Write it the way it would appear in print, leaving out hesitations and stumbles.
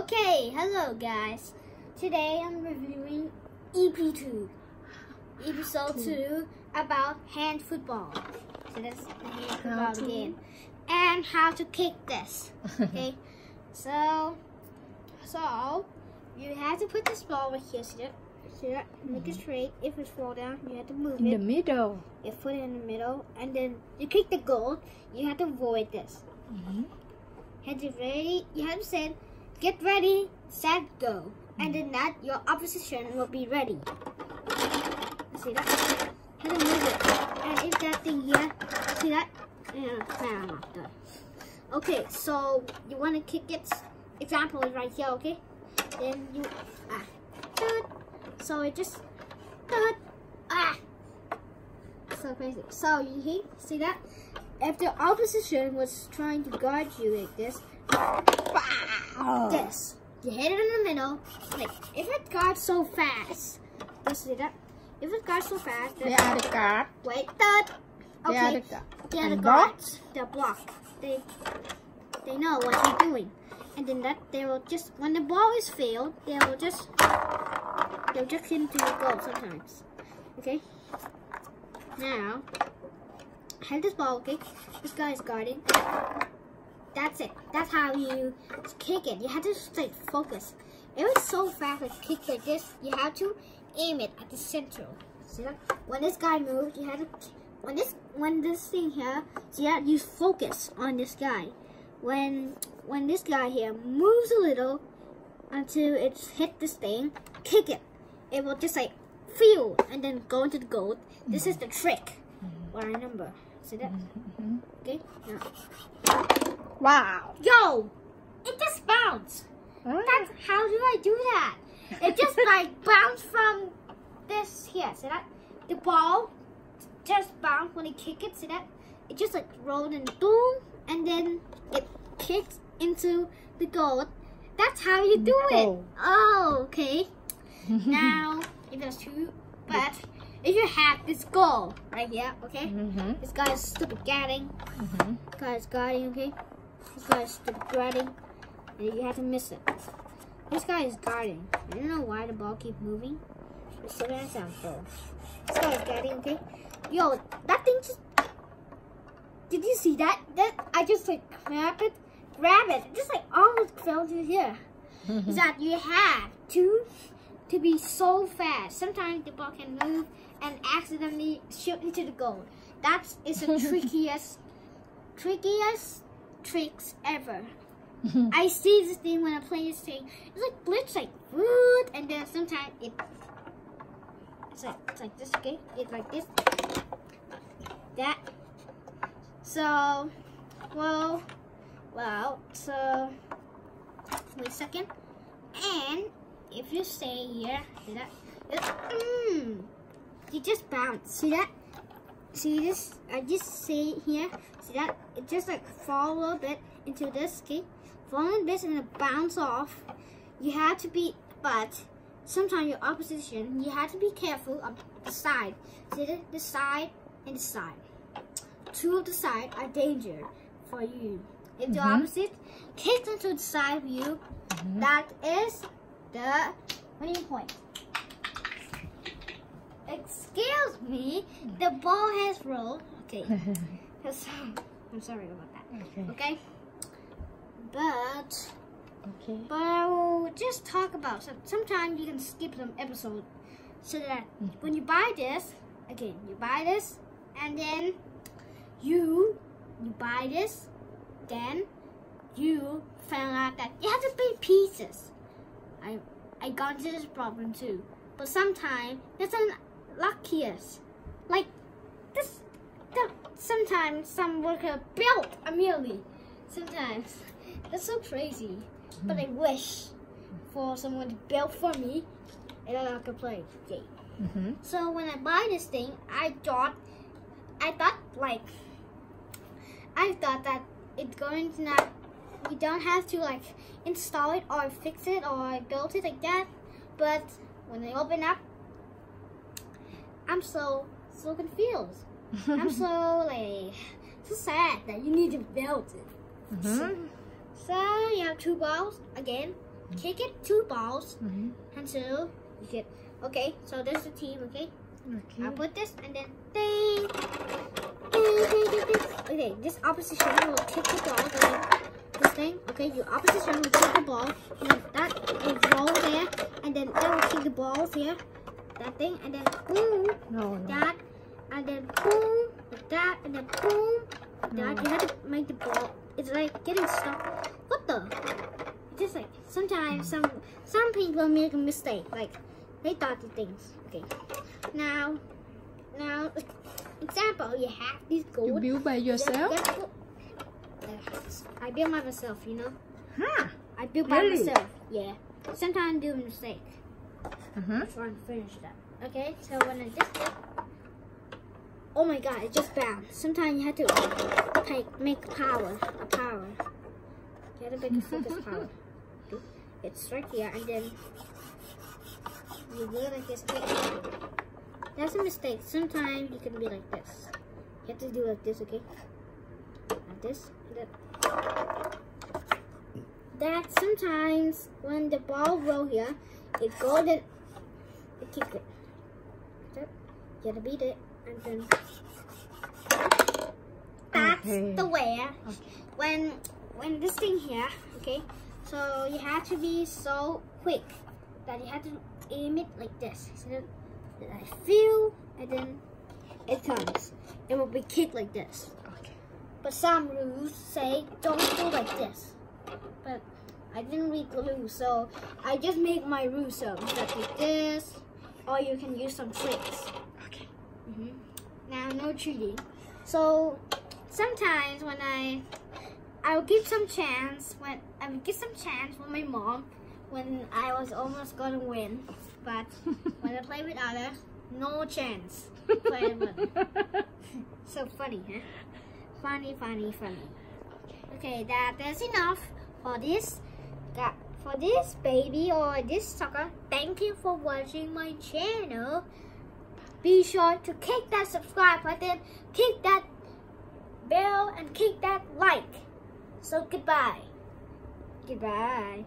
Okay, hello guys. Today I'm reviewing EP2, episode 2 about hand football. So that's hand football again. And how to kick this. Okay, so you have to put this ball right here. See that? Make it straight. If it fall down, you have to move it. In the middle. You put it in the middle, and then you kick the goal. You have to avoid this. You have to say, get ready, set, go. And then that, your opposition will be ready. See that? You have to move it. And if that thing here, see that? I'm not done. Okay, so you want to kick it. Example is right here, okay? Then you, so it just, so crazy. So you see that? If the opposition was trying to guard you like this, you hit it in the middle. Like if it guards so fast, you see that? If it guards so fast, They are the guard. wait, that. They are the Okay, guard. they are the And guards. They're blocked. They know what you're doing, and then that they will just when the ball is filled, they'll just hit into the goal sometimes. Okay. Now, have this ball, okay? This guy is guarding. That's it. That's how you kick it. You have to stay focused. If it's so fast, like kick like this, you have to aim it at the center. See that? When this guy moves, you have to. When this thing here, see that? You focus on this guy. When this guy here moves a little until it's hit this thing, kick it. It will just like feel and then go into the goal. This is the trick. What I remember. See that? Okay. Now. Wow. Yo, it just bounced. That's how do I do that? It just like bounced from this here. See that? The ball just bounced when you kick it. See that? It just like rolled and boom, and then it kicked into the goal. That's how you do it. Oh, okay. Now, if there's two, but if you have this goal right here, okay? This guy is stupid guarding. This guy is guarding, okay? This guy is stupid guarding. And you have to miss it. This guy is guarding. I don't know why the ball keeps moving. Let's see that sounds cool. This guy is guarding, okay? Yo, that thing just... Did you see that? I just like grab it. It just like almost fell to here. Is that you have to be so fast. Sometimes the ball can move and accidentally shoot into the goal. That is the trickiest tricks ever. I see this thing when I play this thing. It's like blitz, like woot, and then sometimes it's like this, okay? It's like this. That. So, so wait a second. And if you stay here, see that? You just bounce. See that? See this? I just say here. See that? It just like fall a little bit into this, okay? Fall a little bit and then bounce off. You have to be, but sometimes your opposition, you have to be careful of the side. See that? The side and the side. Two of the side are danger for you. If the opposite kicks into the side of you, that is the winning point. Excuse me, the ball has rolled. Okay. I'm sorry about that. Okay. But I will just talk about sometimes you can skip some episodes so that when you buy this, again, you buy this and then you buy this, then you found out that you have to pay pieces. I got into this problem too. But sometimes it's unluckiest. Like this, sometimes some worker built immediately. Sometimes that's so crazy. But I wish for someone to build for me and then I could play the game. So when I buy this thing, I thought that it's going to not. You don't have to like install it or fix it or build it like that. But when I open up, I'm so confused. I'm so sad that you need to build it. So you have two balls again. kick it 2 balls Mm-hmm. until you get. Okay, so there's the team. Okay, Okay. I'll put this and then ding, ding, ding, ding, ding. Okay, this opposition will kick the ball. This thing. Okay, your opposition will kick the ball, and then that will roll there, and then that will kick the balls here. That thing, and then boom, No. that, and then boom, like that, and then boom, like that. You have to make the ball. It's like getting stuck. What the? It's just like sometimes some people make a mistake. Like they thought the things. Okay. Now, example, you have these You gold. build by yourself? I build by myself. You know. Huh? I build by Really? myself. Yeah. Sometimes I do a mistake. Uh-huh. I'm trying to finish that. Okay, so when I just did, oh my god, it just bounced. Sometimes you have to make a power. You have to make a focus power. It's right here, and then you do it like this. That's a mistake. Sometimes you can be like this. You have to do like this, okay? Like this, and then that sometimes when the ball roll here, it goes and it kick it. You gotta beat it, and then that's Okay. the way. Okay. When this thing here, okay, so you have to be so quick that you have to aim it like this. So then I feel, and then it comes. It will be kicked like this. Okay. But some rules say don't do like this. But I didn't read the rules, so I just make my rules so that like this, or you can use some tricks. Okay. Now, no cheating. So sometimes when I'll give some chance with my mom when I was almost gonna win, but when I play with others, no chance. Play with them. So funny, huh? Funny. Okay, that's enough for this. For this baby or this sucker. Thank you for watching my channel. Be sure to click that subscribe button, click that bell, and click that like. So goodbye. Goodbye.